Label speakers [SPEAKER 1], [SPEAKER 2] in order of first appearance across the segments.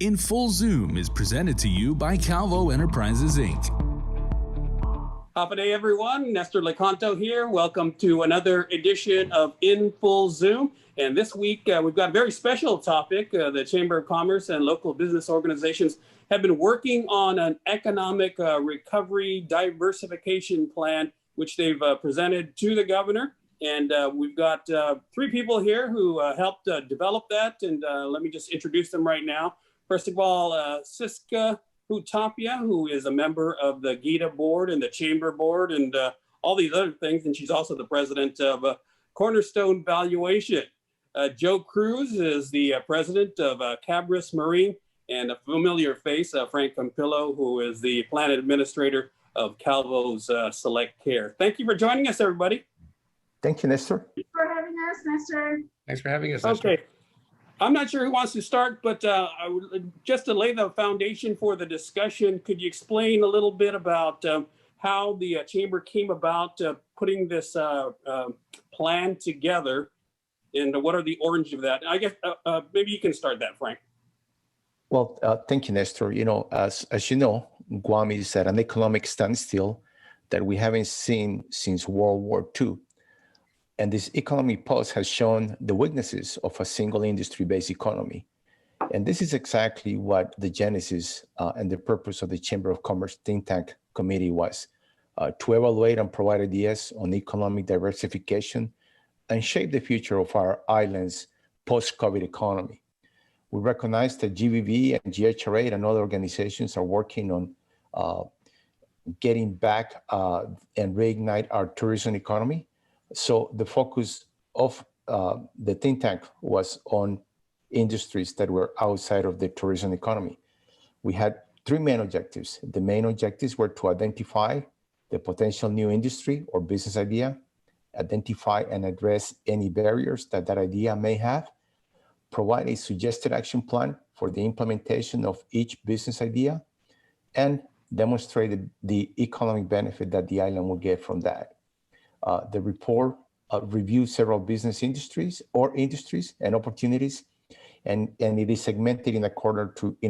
[SPEAKER 1] In Full Zoom is presented to you by Calvo Enterprises, Inc.
[SPEAKER 2] Happy day, everyone. Nestor Licanto here. Welcome to another edition of In Full Zoom. And this week, we've got a very special topic. The Chamber of Commerce and local business organizations have been working on an economic recovery diversification plan, which they've presented to the governor. And we've got three people here who helped develop that. And let me just introduce them right now. First of all, Siska Hutapia, who is a member of the Gita board and the Chamber board and all these other things. And she's also the president of Cornerstone Valuation. Joe Cruz is the president of Cabris Marine, and a familiar face, Frank Campillo, who is the plan administrator of Calvo's Select Care. Thank you for joining us, everybody.
[SPEAKER 3] Thank you, Nestor.
[SPEAKER 4] Thanks for having us, Nestor.
[SPEAKER 5] Thanks for having us, Nestor.
[SPEAKER 2] Okay. I'm not sure who wants to start, but I would, just to lay the foundation for the discussion, could you explain a little bit about how the Chamber came about putting this plan together, and what are the origins of that? I guess maybe you can start that, Frank.
[SPEAKER 3] Well, thank you, Nestor. You know, as you know, Guam is at an economic standstill that we haven't seen since World War II. And this economic pause has shown the weaknesses of a single industry-based economy. And this is exactly what the genesis and the purpose of the Chamber of Commerce think tank committee was, to evaluate and provide ideas on economic diversification and shape the future of our island's post-COVID economy. We recognize that GVB and GHRA and other organizations are working on getting back and reignite our tourism economy. So the focus of the think tank was on industries that were outside of the tourism economy. We had three main objectives. The main objectives were to identify the potential new industry or business idea, identify and address any barriers that that idea may have, provide a suggested action plan for the implementation of each business idea, and demonstrate the economic benefit that the island will get from that. The report reviews several business industries and opportunities, and it is segmented in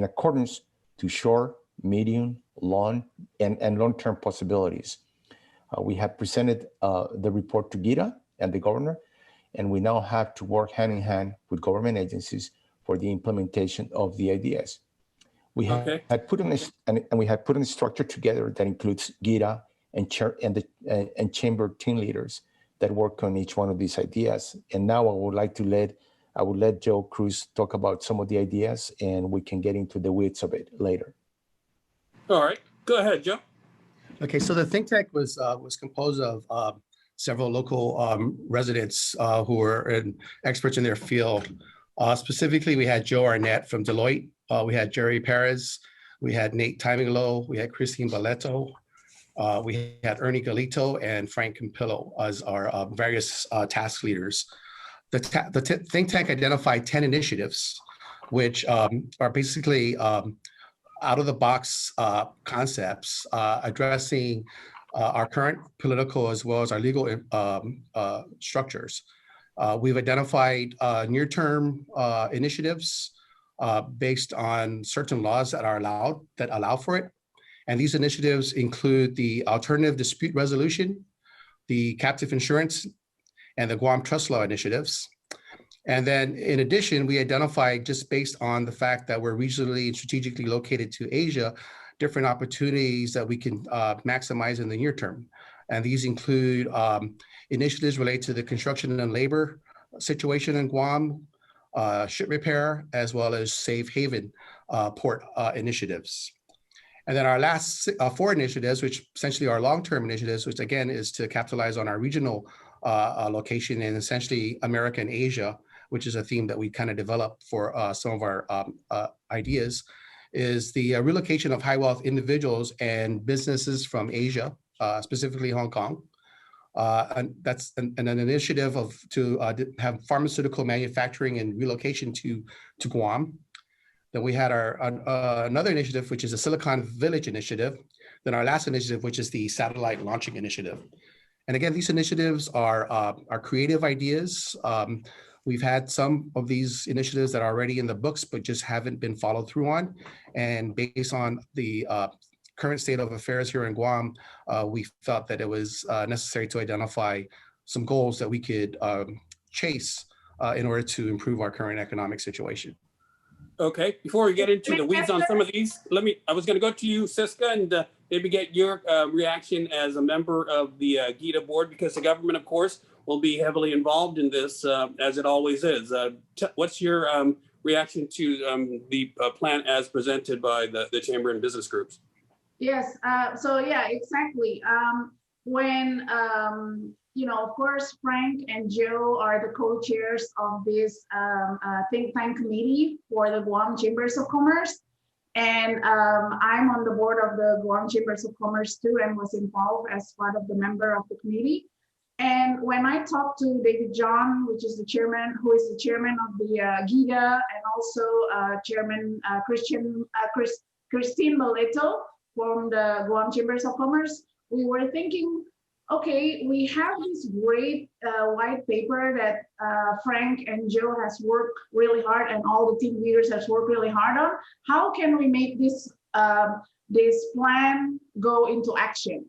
[SPEAKER 3] accordance to short, medium, long, and long-term possibilities. We have presented the report to Gita and the governor, and we now have to work hand in hand with government agencies for the implementation of the ideas. We had put in a structure together that includes Gita and Chamber team leaders that work on each one of these ideas. And now I would let Joe Cruz talk about some of the ideas, and we can get into the weeds of it later.
[SPEAKER 2] All right, go ahead, Joe.
[SPEAKER 5] Okay, so the think tank was composed of several local residents who were experts in their field. Specifically, we had Joe Arnett from Deloitte. We had Jerry Perez. We had Nate Timinglow. We had Christine Balletto. We had Ernie Galito and Frank Campillo as our various task leaders. The think tank identified 10 initiatives, which are basically out-of-the-box concepts addressing our current political as well as our legal structures. We've identified near-term initiatives based on certain laws that allow for it. And these initiatives include the alternative dispute resolution, the captive insurance, and the Guam Trust Law initiatives. And then in addition, we identified, just based on the fact that we're regionally and strategically located to Asia, different opportunities that we can maximize in the near term. And these include initiatives related to the construction and labor situation in Guam, ship repair, as well as safe haven port initiatives. And then our last four initiatives, which essentially are long-term initiatives, which again is to capitalize on our regional location in essentially America and Asia, which is a theme that we kind of developed for some of our ideas, is the relocation of high wealth individuals and businesses from Asia, specifically Hong Kong. And that's an initiative to have pharmaceutical manufacturing and relocation to Guam. Then we had our another initiative, which is the Silicon Village initiative. Then our last initiative, which is the satellite launching initiative. And again, these initiatives are creative ideas We've had some of these initiatives that are already in the books, but just haven't been followed through on. And based on the current state of affairs here in Guam, we felt that it was necessary to identify some goals that we could chase in order to improve our current economic situation.
[SPEAKER 2] Okay, before we get into the weeds on some of these, I was going to go to you, Siska, and maybe get your reaction as a member of the Gita board, because the government, of course, will be heavily involved in this, as it always is. What's your reaction to the plan as presented by the Chamber and business groups?
[SPEAKER 4] Yes, so yeah, exactly. When of course, Frank and Joe are the co-chairs of this think tank committee for the Guam Chambers of Commerce. And I'm on the board of the Guam Chambers of Commerce too, and was involved as part of the member of the committee. And when I talked to David John, who is the chairman of the Gita, and also Chairman Christine Moleto from the Guam Chambers of Commerce, we were thinking, okay, we have this great white paper that Frank and Joe has worked really hard, and all the team leaders has worked really hard on. How can we make this this plan go into action?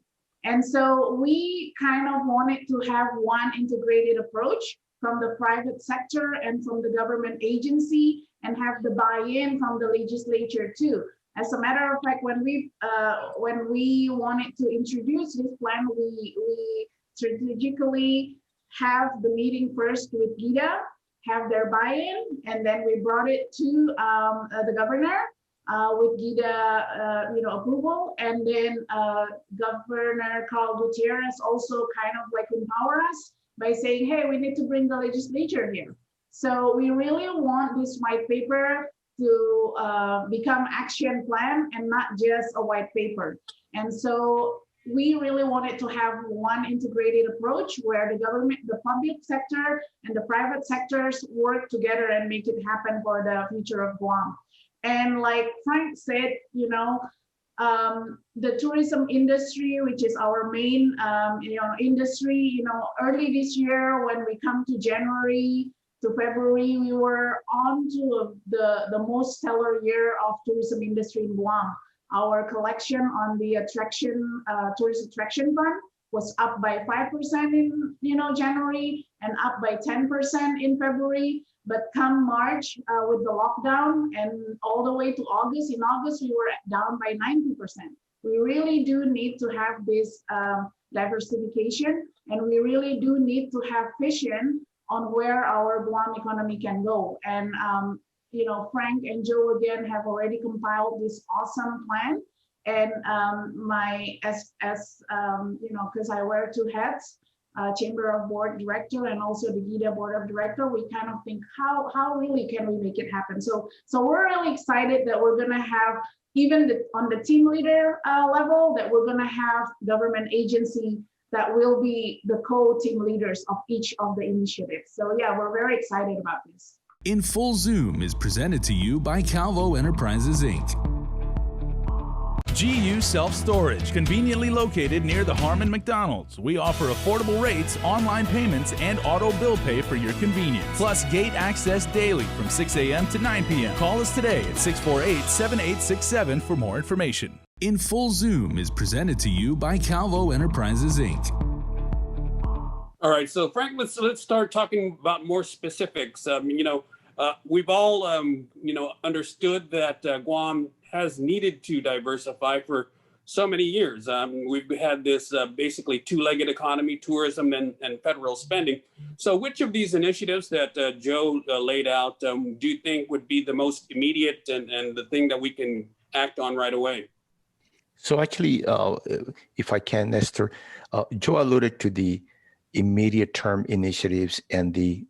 [SPEAKER 4] And so we kind of wanted to have one integrated approach from the private sector and from the government agency, and have the buy-in from the legislature too. As a matter of fact, when we wanted to introduce this plan, we strategically have the meeting first with Gita, have their buy-in, and then we brought it to the governor with Gita, approval, and then Governor Carl Gutierrez also kind of like empower us by saying, hey, we need to bring the legislature here. So we really want this white paper to become action plan and not just a white paper. And so we really wanted to have one integrated approach where the government, the public sector, and the private sectors work together and make it happen for the future of Guam. And like Frank said, the tourism industry, which is our main industry, early this year, when we come to January to February, we were on to the most stellar year of tourism industry in Guam. Our collection on the tourist attraction fund was up by 5% in January, and up by 10% in February. But come March with the lockdown and all the way to August, in August we were down by 90%. We really do need to have this diversification, and we really do need to have vision on where our Guam economy can go. And Frank and Joe again have already compiled this awesome plan. And because I wear two hats, Chamber of Board Director and also the Gita Board of Director, we kind of think how really can we make it happen? So we're really excited that we're gonna have, even on the team leader level, that we're gonna have government agency that will be the co-team leaders of each of the initiatives. So yeah, we're very excited about this.
[SPEAKER 1] In Full Zoom is presented to you by Calvo Enterprises, Inc.
[SPEAKER 6] GU Self-Storage, conveniently located near the Harmon McDonald's. We offer affordable rates, online payments, and auto bill pay for your convenience. Plus gate access daily from 6 a.m. to 9 p.m. Call us today at 648-7867 for more information.
[SPEAKER 1] In Full Zoom is presented to you by Calvo Enterprises, Inc.
[SPEAKER 2] All right, so Frank, let's start talking about more specifics. We've all understood that Guam has needed to diversify for so many years. We've had this basically two-legged economy, tourism and federal spending. So which of these initiatives that Joe laid out do you think would be the most immediate and the thing that we can act on right away?
[SPEAKER 3] So actually, if I can, Nestor, Joe alluded to the immediate term initiatives and the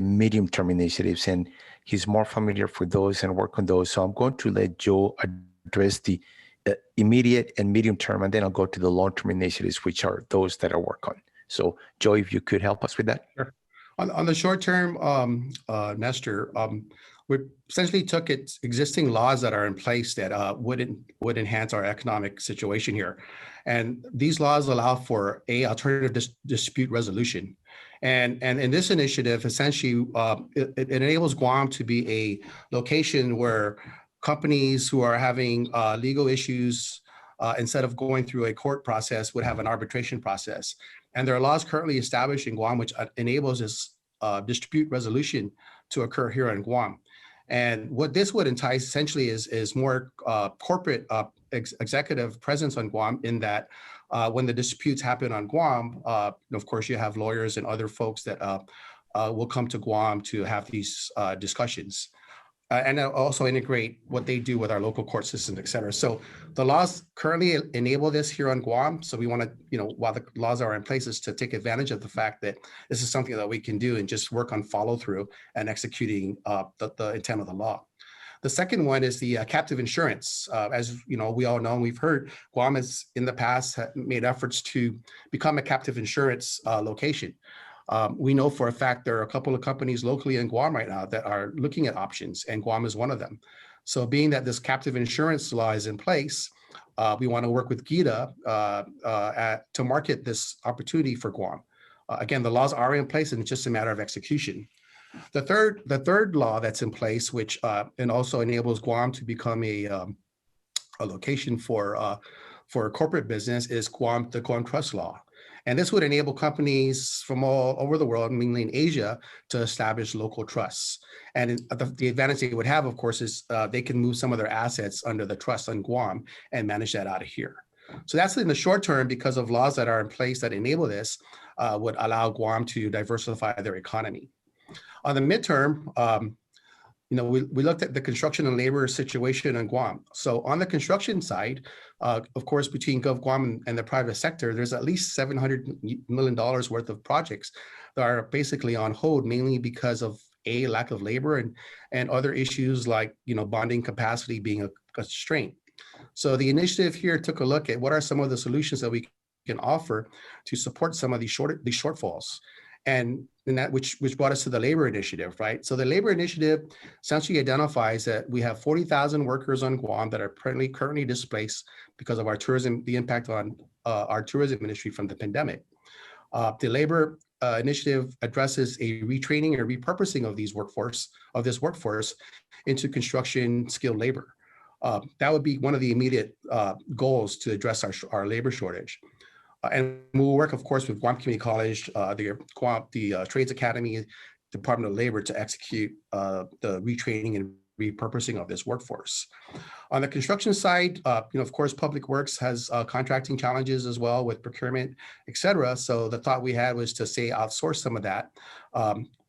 [SPEAKER 3] medium term initiatives, and he's more familiar for those and work on those. So I'm going to let Joe address the immediate and medium term, and then I'll go to the long term initiatives, which are those that I work on. So Joe, if you could help us with that.
[SPEAKER 5] Sure. On the short term, Nestor, we essentially took existing laws that are in place that would enhance our economic situation here. And these laws allow for alternative dispute resolution. And in this initiative, essentially, it enables Guam to be a location where companies who are having legal issues, instead of going through a court process, would have an arbitration process. And there are laws currently established in Guam which enables this dispute resolution to occur here in Guam. And what this would entice essentially is more corporate executive presence on Guam, in that when the disputes happen on Guam, of course, you have lawyers and other folks that will come to Guam to have these discussions. And also integrate what they do with our local court systems, et cetera. So the laws currently enable this here on Guam. So we want to, while the laws are in place, is to take advantage of the fact that this is something that we can do and just work on follow through and executing the intent of the law. The second one is the captive insurance. As we all know, and we've heard, Guam has in the past made efforts to become a captive insurance location. We know for a fact there are a couple of companies locally in Guam right now that are looking at options, and Guam is one of them. So being that this captive insurance law is in place, we want to work with Gita to market this opportunity for Guam. Again, the laws are in place and it's just a matter of execution. The third law that's in place, which and also enables Guam to become a location for corporate business, is the Guam Trust Law. And this would enable companies from all over the world, mainly in Asia, to establish local trusts. And the advantage they would have, of course, is they can move some of their assets under the trust on Guam and manage that out of here. So that's in the short term, because of laws that are in place that enable this, would allow Guam to diversify their economy. On the midterm, we looked at the construction and labor situation in Guam. So on the construction side, of course, between GovGuam and the private sector, there's at least $700 million worth of projects that are basically on hold, mainly because of lack of labor and other issues like bonding capacity being a constraint. So the initiative here took a look at what are some of the solutions that we can offer to support some of these shortfalls. And that which brought us to the labor initiative, right? So the labor initiative essentially identifies that we have 40,000 workers on Guam that are currently displaced because of our tourism, the impact on our tourism industry from the pandemic. The labor initiative addresses a retraining or repurposing of this workforce into construction skilled labor. That would be one of the immediate goals to address our labor shortage. And we'll work, of course, with Guam Community College, the Trades Academy, Department of Labor to execute the retraining and repurposing of this workforce. On the construction side, of course, Public Works has contracting challenges as well with procurement, et cetera. So the thought we had was to outsource some of that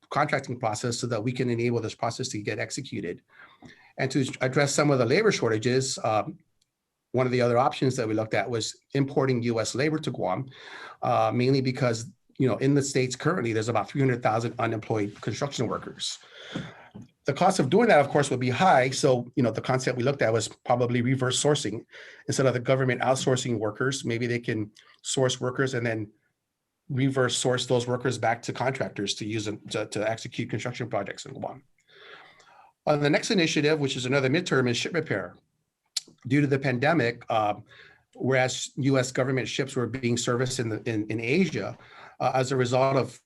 [SPEAKER 5] contracting process so that we can enable this process to get executed. And to address some of the labor shortages, one of the other options that we looked at was importing U.S. labor to Guam, mainly because, in the States currently, there's about 300,000 unemployed construction workers. The cost of doing that, of course, would be high. So, the concept we looked at was probably reverse sourcing. Instead of the government outsourcing workers, maybe they can source workers and then reverse source those workers back to contractors to use them to execute construction projects in Guam. On the next initiative, which is another midterm, is ship repair. Due to the pandemic, whereas U.S. government ships were being serviced in Asia, as a result of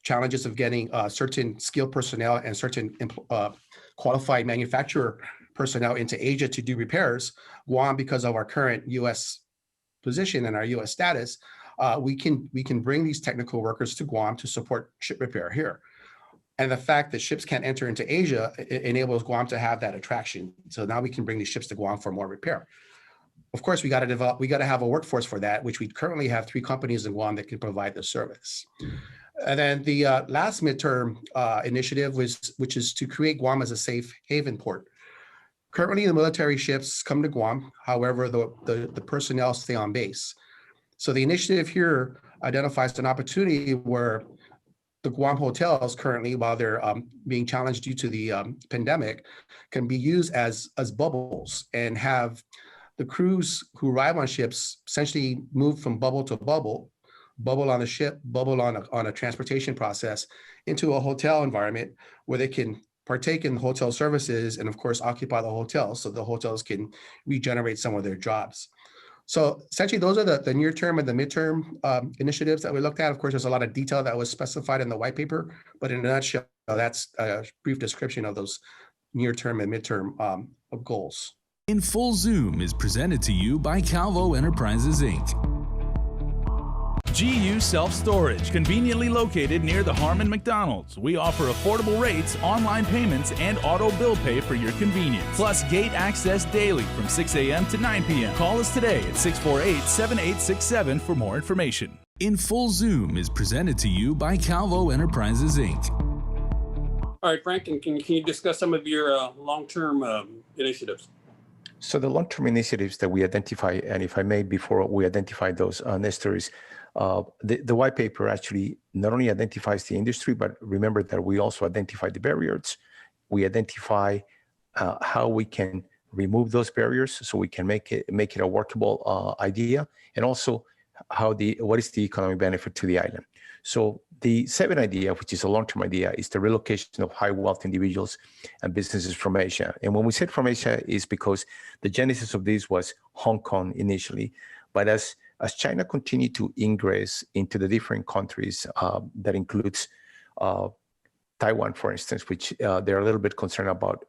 [SPEAKER 5] challenges of getting certain skilled personnel and certain qualified manufacturer personnel into Asia to do repairs, Guam, because of our current U.S. position and our U.S. status, we can bring these technical workers to Guam to support ship repair here. And the fact that ships can't enter into Asia enables Guam to have that attraction. So now we can bring these ships to Guam for more repair. Of course, we got to have a workforce for that, which we currently have 3 companies in Guam that can provide the service. And then the last midterm initiative which is to create Guam as a safe haven port. Currently, the military ships come to Guam. However, the personnel stay on base. So the initiative here identifies an opportunity where the Guam hotels currently, while they're being challenged due to the pandemic, can be used as bubbles and have the crews who arrive on ships essentially move from bubble to bubble on the ship, bubble on a transportation process into a hotel environment where they can partake in hotel services and, of course, occupy the hotels so the hotels can regenerate some of their jobs. So essentially, those are the near-term and the midterm initiatives that we looked at. Of course, there's a lot of detail that was specified in the white paper, but in a nutshell, that's a brief description of those near-term and midterm goals.
[SPEAKER 1] In Full Zoom is presented to you by Calvo Enterprises, Inc.
[SPEAKER 6] GU Self-Storage, conveniently located near the Harmon McDonald's. We offer affordable rates, online payments, and auto bill pay for your convenience. Plus gate access daily from 6 a.m. to 9 p.m. Call us today at 648-7867 for more information.
[SPEAKER 1] In Full Zoom is presented to you by Calvo Enterprises, Inc.
[SPEAKER 2] All right, Frank, and can you discuss some of your long-term initiatives?
[SPEAKER 3] So the long-term initiatives that we identify, and if I may, before we identify those, Nestor, is the white paper actually not only identifies the industry, but remember that we also identify the barriers. We identify how we can remove those barriers so we can make it a workable idea, and also what is the economic benefit to the island. So the 7th idea, which is a long-term idea, is the relocation of high wealth individuals and businesses from Asia. And when we said from Asia, is because the genesis of this was Hong Kong initially, but as China continued to ingress into the different countries, that includes Taiwan, for instance, which they're a little bit concerned about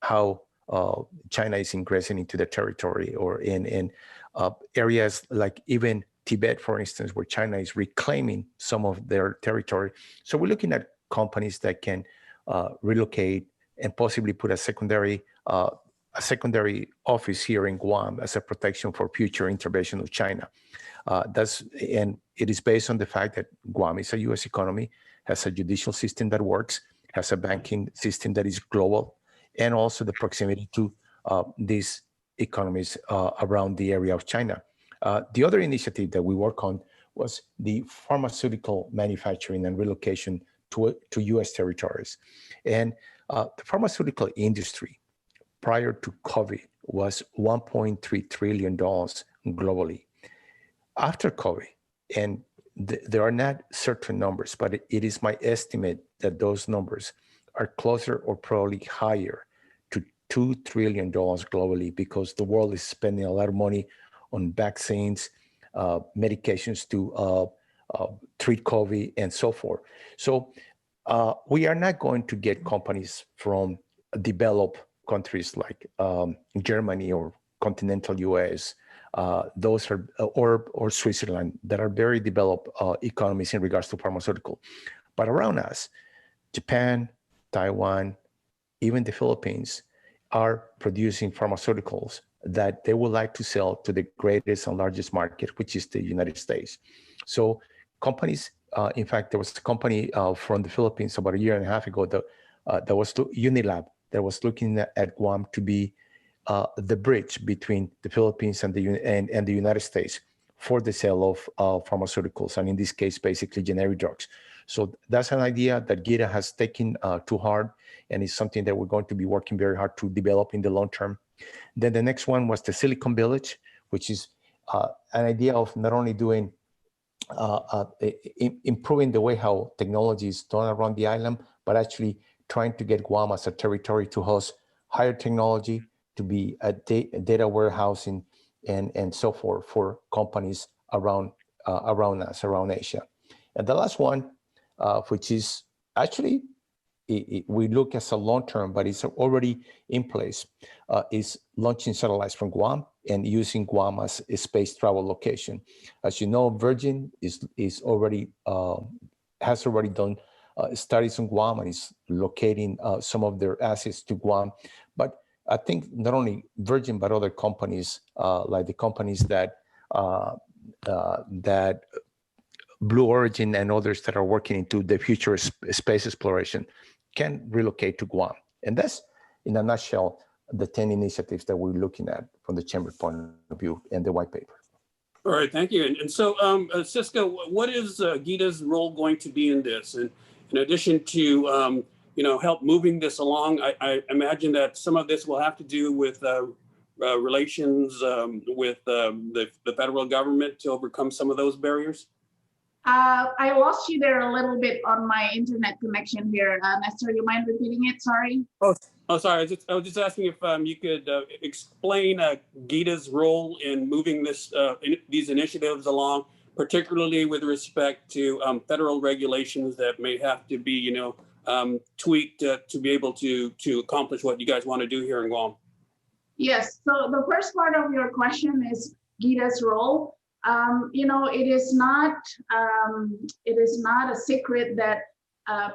[SPEAKER 3] how China is ingressing into the territory, or in areas like even Tibet, for instance, where China is reclaiming some of their territory. So we're looking at companies that can relocate and possibly put a secondary office here in Guam as a protection for future intervention of China. And it is based on the fact that Guam is a U.S. economy, has a judicial system that works, has a banking system that is global, and also the proximity to these economies around the area of China. The other initiative that we work on was the pharmaceutical manufacturing and relocation to U.S. territories. And the pharmaceutical industry prior to COVID was $1.3 trillion globally. After COVID, and there are not certain numbers, but it is my estimate that those numbers are closer or probably higher to $2 trillion globally, because the world is spending a lot of money on vaccines, medications to treat COVID, and so forth. So we are not going to get companies from developed countries like Germany or continental US, those are or Switzerland, that are very developed economies in regards to pharmaceutical. But around us, Japan, Taiwan, even the Philippines are producing pharmaceuticals that they would like to sell to the greatest and largest market, which is the United States. So companies, in fact, there was a company from the Philippines about 1.5 years ago that was Unilab, that was looking at Guam to be the bridge between the Philippines and the United States for the sale of pharmaceuticals, and in this case, basically generic drugs. So that's an idea that Gita has taken to heart, and is something that we're going to be working very hard to develop in the long term. Then the next one was the Silicon Village, which is an idea of not only doing improving the way how technology is done around the island, but actually trying to get Guam as a territory to host higher technology, to be a data warehousing and so forth for companies around us, around Asia. And the last one, which is actually, we look as a long term, but it's already in place, is launching satellites from Guam and using Guam as a space travel location. As you know, Virgin has already done studies on Guam and is locating some of their assets to Guam. But I think not only Virgin, but other companies like the companies that Blue Origin and others that are working into the future space exploration can relocate to Guam. And that's, in a nutshell, the 10 initiatives that we're looking at from the Chamber point of view and the white paper.
[SPEAKER 2] All right, thank you. And so, Cisco, what is Gita's role going to be in this? And in addition to, help moving this along, I imagine that some of this will have to do with relations with the federal government to overcome some of those barriers.
[SPEAKER 4] I lost you there a little bit on my internet connection here. Nestor, you mind repeating it? Sorry.
[SPEAKER 2] Oh, Oh, sorry. I was just asking if you could explain Gita's role in moving these initiatives along, particularly with respect to federal regulations that may have to be, tweaked to be able to accomplish what you guys want to do here in Guam.
[SPEAKER 4] Yes. So the first part of your question is Gita's role. It is not a secret that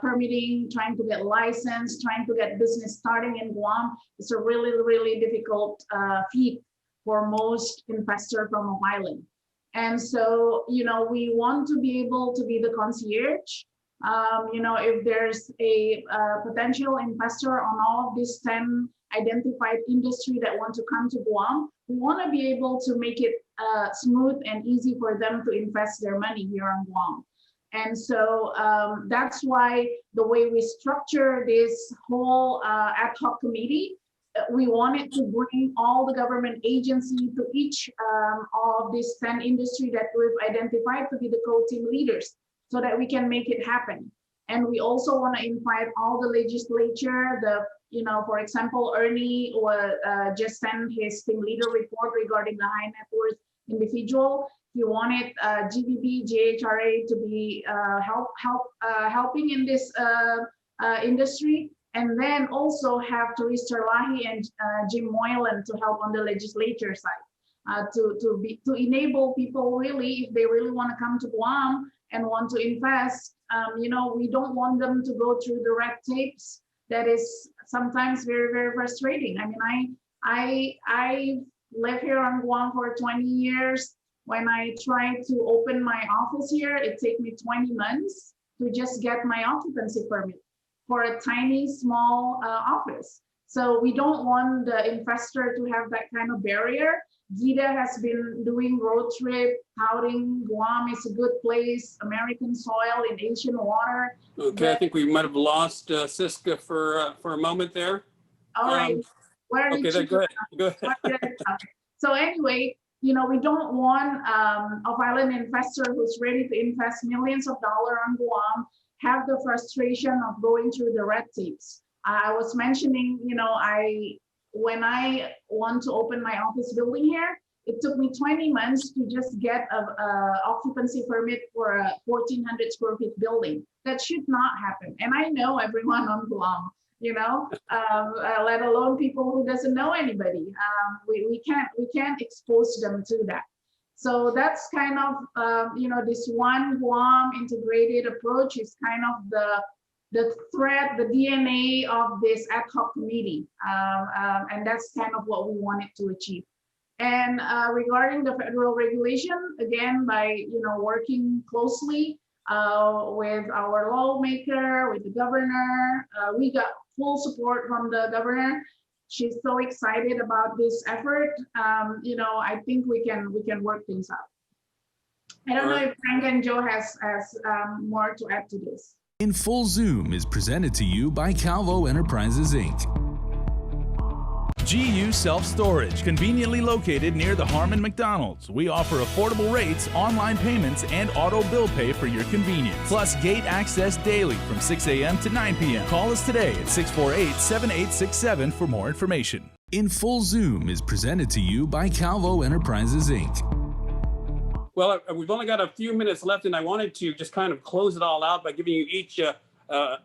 [SPEAKER 4] permitting, trying to get licensed, trying to get business starting in Guam is a really, really difficult feat for most investors from Oak Island. And so, we want to be able to be the concierge. If there's a potential investor on all of these 10 identified industry that want to come to Guam, we want to be able to make it smooth and easy for them to invest their money here on Guam. And so that's why the way we structure this whole ad hoc committee, we wanted to bring all the government agency to each of these 10 industry that we've identified to be the co-team leaders so that we can make it happen. And we also want to invite all the legislature, for example, Ernie just sent his team leader report regarding the high net worth individual. He wanted GBB, JHRA to be helping in this industry, and then also have Therese Terlahi and Jim Moylan to help on the legislature side to enable people really, if they really want to come to Guam and want to invest. We don't want them to go through the red tapes that is sometimes very, very frustrating. I mean, I live here on Guam for 20 years. When I tried to open my office here, it took me 20 months to just get my occupancy permit for a tiny, small office. So we don't want the investor to have that kind of barrier. Gita has been doing road trip, touting Guam is a good place, American soil in Asian water.
[SPEAKER 2] Okay, I think we might have lost Siska for a moment there.
[SPEAKER 4] All right.
[SPEAKER 2] Okay, go ahead.
[SPEAKER 4] So anyway, we don't want a violent investor who's ready to invest millions of dollars on Guam have the frustration of going through the red tapes. I was mentioning, when I want to open my office building here, it took me 20 months to just get a occupancy permit for a 1,400 square feet building. That should not happen. And I know everyone on Guam, let alone people who doesn't know anybody. We can't expose them to that. So that's kind of, this one Guam integrated approach is kind of the thread, the DNA of this ad hoc committee. And that's kind of what we wanted to achieve. And regarding the federal regulation, again, by, working closely with our lawmaker, with the governor, we got full support from the governor. She's so excited about this effort. I think we can work things out. I don't know if Frank and Joe has more to add to this.
[SPEAKER 1] In Full Zoom is presented to you by Calvo Enterprises, Inc.
[SPEAKER 6] GU Self-Storage, conveniently located near the Harmon McDonald's. We offer affordable rates, online payments, and auto bill pay for your convenience. Plus gate access daily from 6 a.m. to 9 p.m. Call us today at 648-7867 for more information.
[SPEAKER 1] In Full Zoom is presented to you by Calvo Enterprises, Inc.
[SPEAKER 2] Well, we've only got a few minutes left, and I wanted to just kind of close it all out by giving you each a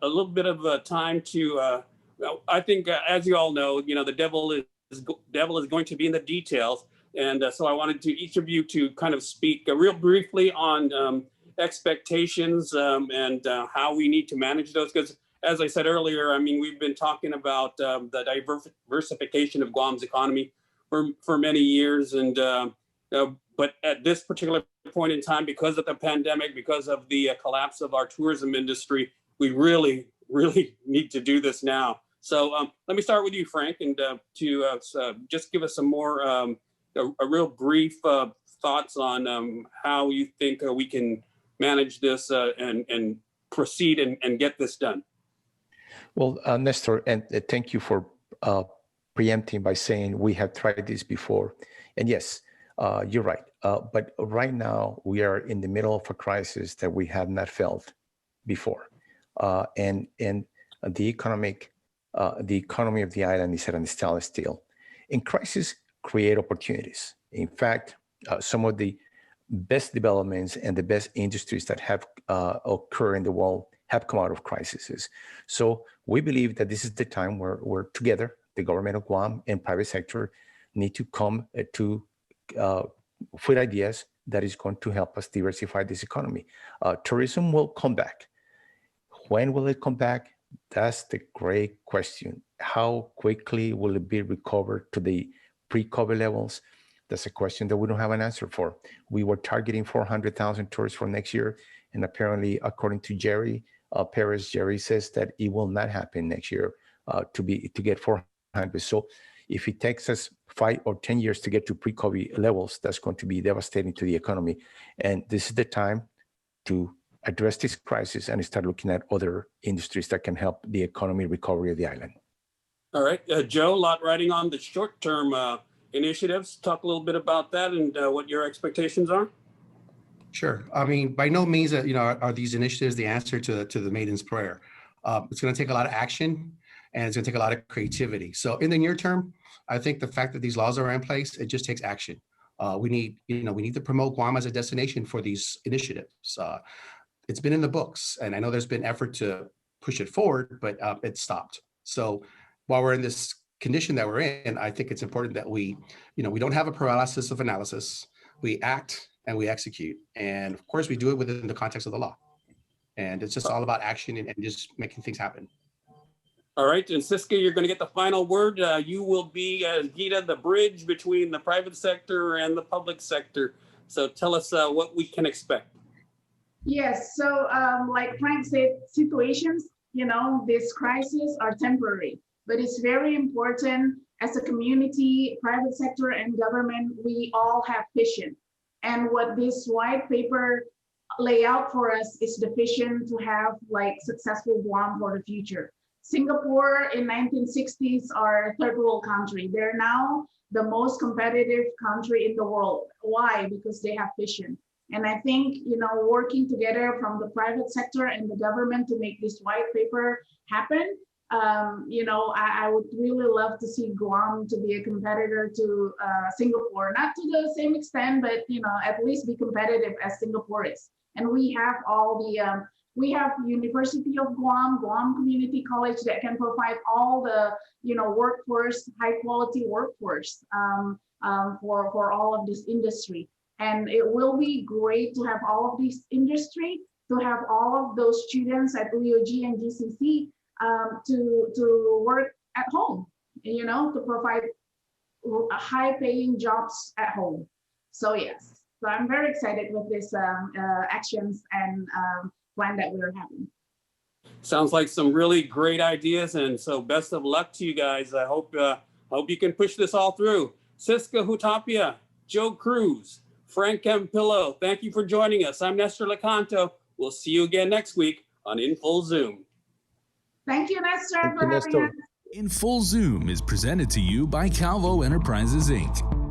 [SPEAKER 2] little bit of time to I think, as you all know, the devil is going to be in the details. And so I wanted to each of you to kind of speak real briefly on expectations and how we need to manage those. Because as I said earlier, I mean, we've been talking about the diversification of Guam's economy for many years. And but at this particular point in time, because of the pandemic, because of the collapse of our tourism industry, we really need to do this now. So let me start with you, Frank, and to just give us some more, a real brief thoughts on how you think we can manage this and proceed and get this done.
[SPEAKER 3] Well, Nestor, and thank you for preempting by saying we have tried this before. And yes, you're right. But right now we are in the middle of a crisis that we have not felt before. And the economic the economy of the island is at a standstill still. In crisis, create opportunities. In fact, some of the best developments and the best industries that have occurred in the world have come out of crises. So we believe that this is the time where we're together, the government of Guam and private sector need to come to with ideas that is going to help us diversify this economy. Tourism will come back. When will it come back? That's the great question. How quickly will it be recovered to the pre-COVID levels? That's a question that we don't have an answer for. We were targeting 400,000 tourists for next year. And apparently, according to Jerry Perez, Jerry says that it will not happen next year to get 400. So if it takes us 5 or 10 years to get to pre-COVID levels, that's going to be devastating to the economy. And this is the time to address this crisis and start looking at other industries that can help the economy recovery of the island.
[SPEAKER 2] All right, Joe, a lot riding on the short-term initiatives. Talk a little bit about that and what your expectations are.
[SPEAKER 5] Sure. I mean, by no means are these initiatives the answer to the maiden's prayer. It's going to take a lot of action, and it's going to take a lot of creativity. So in the near term, I think the fact that these laws are in place, it just takes action. We need to promote Guam as a destination for these initiatives. It's been in the books, and I know there's been effort to push it forward, but it stopped. So while we're in this condition that we're in, I think it's important that we don't have a paralysis of analysis. We act and we execute. And of course, we do it within the context of the law. And it's just all about action and just making things happen.
[SPEAKER 2] All right, and Siska, you're going to get the final word. You will be, Gita, the bridge between the private sector and the public sector. So tell us what we can expect.
[SPEAKER 4] Yes, so like Frank said, situations, this crisis are temporary, but it's very important as a community, private sector and government, we all have vision. And what this white paper lay out for us is the vision to have like successful Guam for the future. Singapore in 1960s are a third world country. They're now the most competitive country in the world. Why? Because they have vision. And I think, working together from the private sector and the government to make this white paper happen, I would really love to see Guam to be a competitor to Singapore, not to the same extent, but, at least be competitive as Singapore is. And we have all the, we have University of Guam, Guam Community College that can provide all the, workforce, high quality workforce for all of this industry. And it will be great to have all of this industry, to have all of those students at UOG and GCC to work at home, to provide high-paying jobs at home. So yes, so I'm very excited with this actions and plan that we're having.
[SPEAKER 2] Sounds like some really great ideas, and so best of luck to you guys. I hope you can push this all through. Siska Hutapia, Joe Cruz, Frank Campillo, thank you for joining us. I'm Nestor Licanto. We'll see you again next week on In Full Zoom.
[SPEAKER 4] Thank you, Nestor, for having us.
[SPEAKER 1] In Full Zoom is presented to you by Calvo Enterprises, Inc.